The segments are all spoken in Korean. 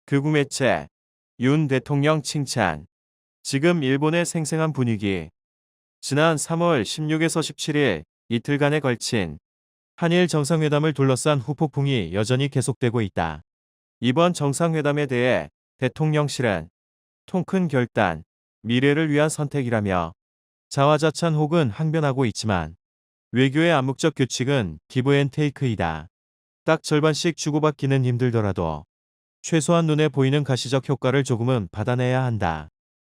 극우 매체 윤 대통령 칭찬. 지금 일본의 생생한 분위기. 지난 3월 16에서 17일 이틀간에 걸친 한일 정상회담을 둘러싼 후폭풍이 여전히 계속되고 있다. 이번 정상회담에 대해 대통령실은 통 큰 결단, 미래를 위한 선택이라며 자화자찬 혹은 항변하고 있지만 외교의 암묵적 규칙은 기브앤테이크이다. 딱 절반씩 주고받기는 힘들더라도 최소한 눈에 보이는 가시적 효과를 조금은 받아내야 한다.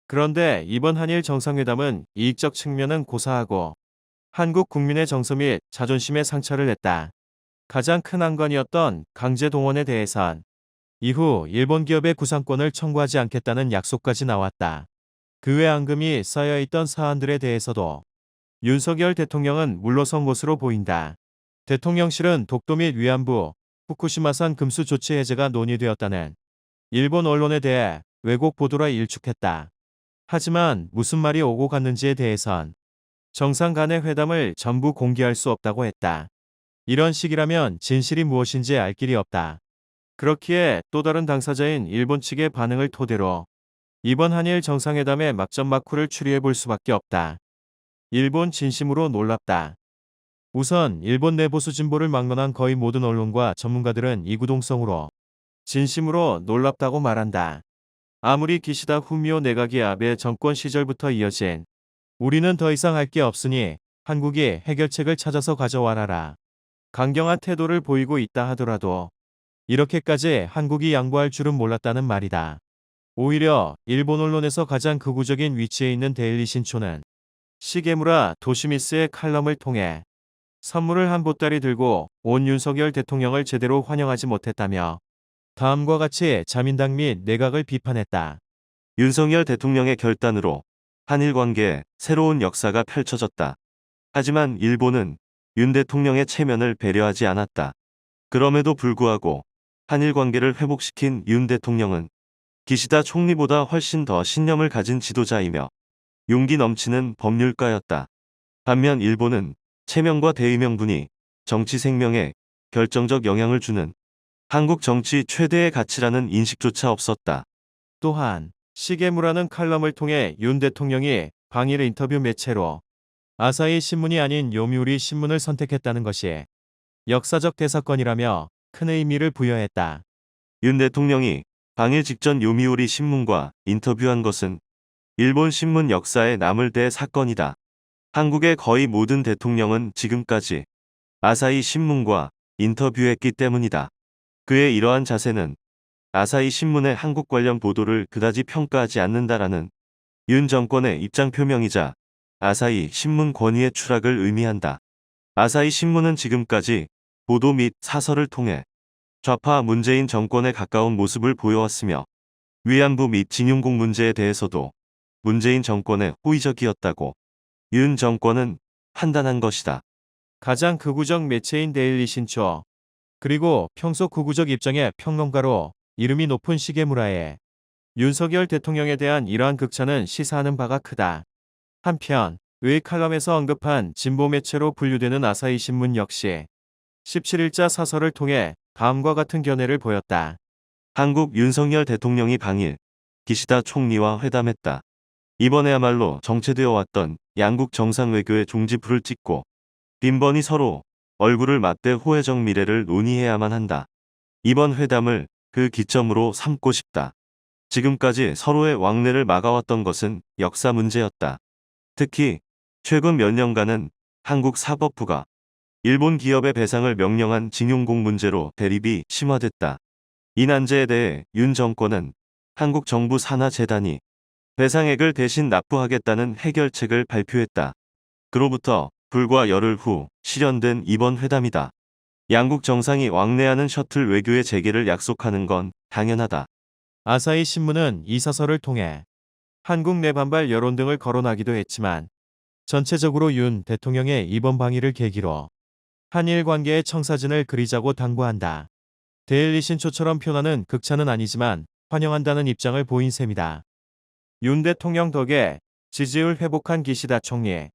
그런데 이번 한일 정상회담은 이익적 측면은 고사하고 한국 국민의 정서 및 자존심에 상처를 냈다. 가장 큰 안건이었던 강제 동원에 대해선 이후 일본 기업의 구상권을 청구하지 않겠다는 약속까지 나왔다. 그 외 앙금이 쌓여있던 사안들에 대해서도 윤석열 대통령은 물러선 것으로 보인다. 대통령실은 독도 및 위안부, 후쿠시마산 금수 조치 해제가 논의되었다는 일본 언론에 대해 왜곡 보도라 일축했다. 하지만 무슨 말이 오고 갔는지에 대해선 정상 간의 회담을 전부 공개할 수 없다고 했다. 이런 식이라면 진실이 무엇인지 알 길이 없다. 그렇기에 또 다른 당사자인 일본 측의 반응을 토대로 이번 한일 정상회담의 막전막후를 추리해 볼 수밖에 없다. 일본 진심으로 놀랍다. 우선 일본 내 보수 진보를 막론한 거의 모든 언론과 전문가들은 이구동성으로 진심으로 놀랍다고 말한다. 아무리 기시다 후미오 내각이 아베 정권 시절부터 이어진 우리는 더 이상 할 게 없으니 한국이 해결책을 찾아서 가져와라라 강경한 태도를 보이고 있다 하더라도 이렇게까지 한국이 양보할 줄은 몰랐다는 말이다. 오히려 일본 언론에서 가장 극우적인 위치에 있는 데일리 신초는 시게무라 도시미스의 칼럼을 통해 선물을 한 보따리 들고 온 윤석열 대통령을 제대로 환영하지 못했다며 다음과 같이 자민당 및 내각을 비판했다. 윤석열 대통령의 결단으로 한일 관계에 새로운 역사가 펼쳐졌다. 하지만 일본은 윤 대통령의 체면을 배려하지 않았다. 그럼에도 불구하고 한일 관계를 회복시킨 윤 대통령은 기시다 총리보다 훨씬 더 신념을 가진 지도자이며 용기 넘치는 법률가였다. 반면 일본은 체면과 대의명분이 정치 생명에 결정적 영향을 주는 한국 정치 최대의 가치라는 인식조차 없었다. 또한 시게무라는 칼럼을 통해 윤 대통령이 방일 인터뷰 매체로 아사히 신문이 아닌 요미우리 신문을 선택했다는 것이 역사적 대사건이라며 큰 의미를 부여했다. 윤 대통령이 방일 직전 요미우리 신문과 인터뷰한 것은 일본 신문 역사에 남을 대 사건이다. 한국의 거의 모든 대통령은 지금까지 아사히 신문과 인터뷰했기 때문이다. 그의 이러한 자세는 아사히 신문의 한국 관련 보도를 그다지 평가하지 않는다라는 윤 정권의 입장 표명이자 아사히 신문 권위의 추락을 의미한다. 아사히 신문은 지금까지 보도 및 사설을 통해 좌파 문재인 정권에 가까운 모습을 보여왔으며 위안부 및 진용국 문제에 대해서도 문재인 정권에 호의적이었다고 윤 정권은 판단한 것이다. 가장 극우적 매체인 데일리 신초 그리고 평소 극우적 입장의 평론가로 이름이 높은 시게무라의 윤석열 대통령에 대한 이러한 극찬은 시사하는 바가 크다. 한편 의 칼럼에서 언급한 진보 매체로 분류되는 아사히 신문 역시 17일자 사설을 통해 다음과 같은 견해를 보였다. 한국 윤석열 대통령이 방일 기시다 총리와 회담했다. 이번에야말로 정체되어 왔던 양국 정상외교의 종지부를 찍고 빈번히 서로 얼굴을 맞대 호혜적 미래를 논의해야만 한다. 이번 회담을 그 기점으로 삼고 싶다. 지금까지 서로의 왕래를 막아왔던 것은 역사 문제였다. 특히 최근 몇 년간은 한국 사법부가 일본 기업의 배상을 명령한 징용공 문제로 대립이 심화됐다. 이 난제에 대해 윤 정권은 한국 정부 산하 재단이 배상액을 대신 납부하겠다는 해결책을 발표했다. 그로부터 불과 열흘 후 실현된 이번 회담이다. 양국 정상이 왕래하는 셔틀 외교의 재개를 약속하는 건 당연하다. 아사히 신문은 이 사설을 통해 한국 내 반발 여론 등을 거론하기도 했지만 전체적으로 윤 대통령의 이번 방일을 계기로 한일 관계의 청사진을 그리자고 당부한다. 데일리 신초처럼 표현하는 극찬은 아니지만 환영한다는 입장을 보인 셈이다. 윤 대통령 덕에 지지율 회복한 기시다 총리.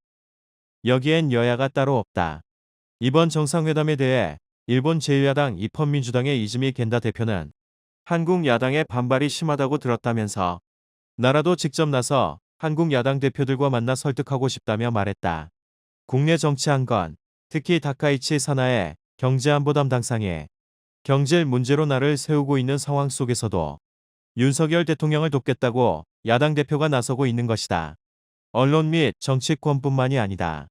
여기엔 여야가 따로 없다. 이번 정상회담에 대해 일본 제1야당 입헌민주당의 이즈미 겐다 대표는 한국 야당의 반발이 심하다고 들었다면서 나라도 직접 나서 한국 야당 대표들과 만나 설득하고 싶다며 말했다. 국내 정치 한건, 특히 다카이치 사나의 경제안보 담당상이 경질 문제로 나를 세우고 있는 상황 속에서도 윤석열 대통령을 돕겠다고 야당 대표가 나서고 있는 것이다. 언론 및 정치권뿐만이 아니다.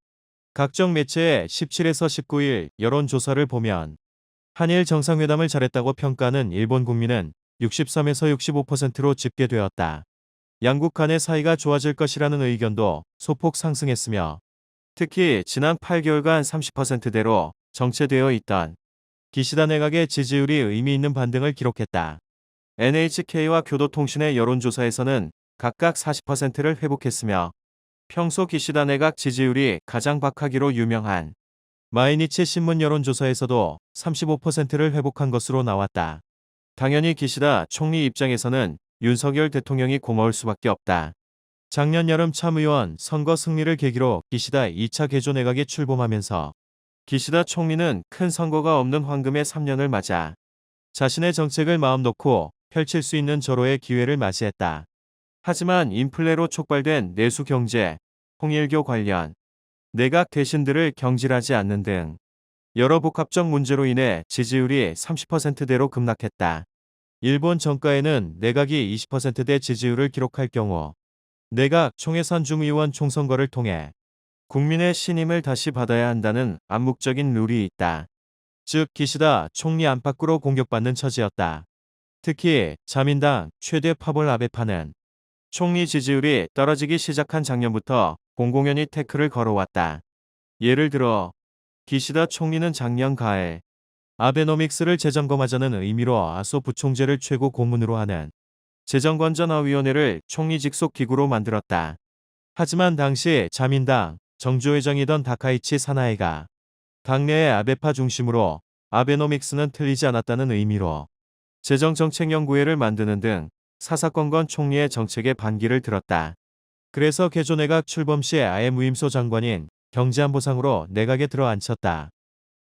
각종 매체의 17에서 19일 여론조사를 보면 한일 정상회담을 잘했다고 평가하는 일본 국민은 63에서 65%로 집계되었다. 양국 간의 사이가 좋아질 것이라는 의견도 소폭 상승했으며 특히 지난 8개월간 30%대로 정체되어 있던 기시다 내각의 지지율이 의미 있는 반등을 기록했다. NHK와 교도통신의 여론조사에서는 각각 40%를 회복했으며 평소 기시다 내각 지지율이 가장 박하기로 유명한 마이니치 신문 여론조사에서도 35%를 회복한 것으로 나왔다. 당연히 기시다 총리 입장에서는 윤석열 대통령이 고마울 수밖에 없다. 작년 여름 참의원 선거 승리를 계기로 기시다 2차 개조 내각이 출범하면서 기시다 총리는 큰 선거가 없는 황금의 3년을 맞아 자신의 정책을 마음 놓고 펼칠 수 있는 절호의 기회를 맞이했다. 하지만 인플레로 촉발된 내수 경제, 통일교 관련 내각 대신들을 경질하지 않는 등 여러 복합적 문제로 인해 지지율이 30%대로 급락했다. 일본 정가에는 내각이 20%대 지지율을 기록할 경우 내각 총회선 중의원 총선거를 통해 국민의 신임을 다시 받아야 한다는 암묵적인 룰이 있다. 즉 기시다 총리 안팎으로 공격받는 처지였다. 특히 자민당 최대 파벌 아베파는 총리 지지율이 떨어지기 시작한 작년부터 공공연히 태클을 걸어왔다. 예를 들어 기시다 총리는 작년 가을 아베노믹스를 재점검하자는 의미로 아소 부총재를 최고 고문으로 하는 재정건전화위원회를 총리 직속 기구로 만들었다. 하지만 당시 자민당 정주회장이던 다카이치 사나이가 당내의 아베파 중심으로 아베노믹스는 틀리지 않았다는 의미로 재정정책연구회를 만드는 등 사사건건 총리의 정책에 반기를 들었다. 그래서 개조내각 출범 시 아예 무임소 장관인 경제안보상으로 내각에 들어앉혔다.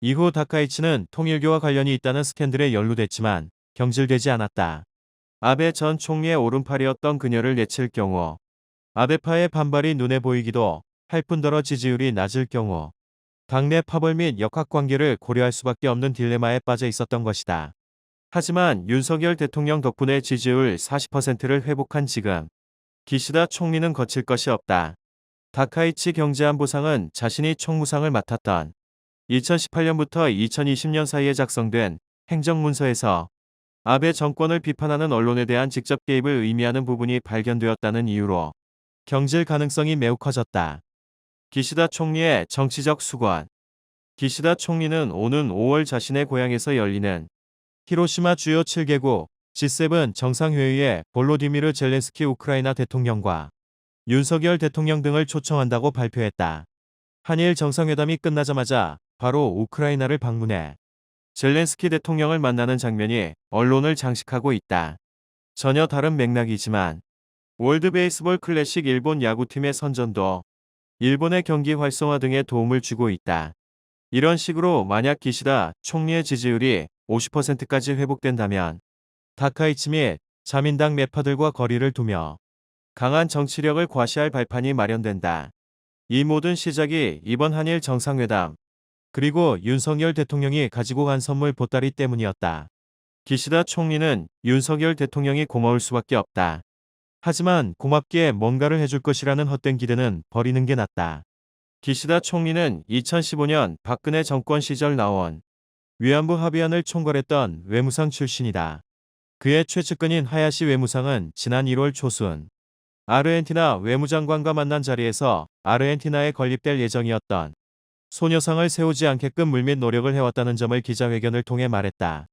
이후 다카이치는 통일교와 관련이 있다는 스캔들에 연루됐지만 경질되지 않았다. 아베 전 총리의 오른팔이었던 그녀를 내칠 경우 아베파의 반발이 눈에 보이기도 할 뿐더러 지지율이 낮을 경우 당내 파벌 및 역학관계를 고려할 수밖에 없는 딜레마에 빠져 있었던 것이다. 하지만 윤석열 대통령 덕분에 지지율 40%를 회복한 지금 기시다 총리는 거칠 것이 없다. 다카이치 경제안보상은 자신이 총무상을 맡았던 2018년부터 2020년 사이에 작성된 행정문서에서 아베 정권을 비판하는 언론에 대한 직접 개입을 의미하는 부분이 발견되었다는 이유로 경질 가능성이 매우 커졌다. 기시다 총리의 정치적 수권. 기시다 총리는 오는 5월 자신의 고향에서 열리는 히로시마 주요 7개국 G7 정상회의에 볼로디미르 젤렌스키 우크라이나 대통령과 윤석열 대통령 등을 초청한다고 발표했다. 한일 정상회담이 끝나자마자 바로 우크라이나를 방문해 젤렌스키 대통령을 만나는 장면이 언론을 장식하고 있다. 전혀 다른 맥락이지만 월드 베이스볼 클래식 일본 야구팀의 선전도 일본의 경기 활성화 등에 도움을 주고 있다. 이런 식으로 만약 기시다 총리의 지지율이 50%까지 회복된다면 다카이치 및 자민당 매파들과 거리를 두며 강한 정치력을 과시할 발판이 마련된다. 이 모든 시작이 이번 한일 정상회담 그리고 윤석열 대통령이 가지고 간 선물 보따리 때문이었다. 기시다 총리는 윤석열 대통령이 고마울 수밖에 없다. 하지만 고맙게 뭔가를 해줄 것이라는 헛된 기대는 버리는 게 낫다. 기시다 총리는 2015년 박근혜 정권 시절 나온 위안부 합의안을 총괄했던 외무상 출신이다. 그의 최측근인 하야시 외무상은 지난 1월 초순 아르헨티나 외무장관과 만난 자리에서 아르헨티나에 건립될 예정이었던 소녀상을 세우지 않게끔 물밑 노력을 해왔다는 점을 기자회견을 통해 말했다.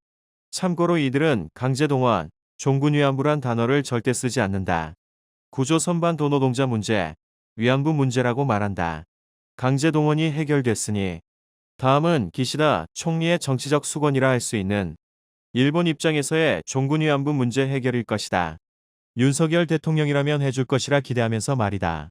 참고로 이들은 강제동원, 종군 위안부란 단어를 절대 쓰지 않는다. 구조 선반 도노동자 문제, 위안부 문제라고 말한다. 강제동원이 해결됐으니 다음은 기시다 총리의 정치적 수건이라 할 수 있는 일본 입장에서의 종군 위안부 문제 해결일 것이다. 윤석열 대통령이라면 해줄 것이라 기대하면서 말이다.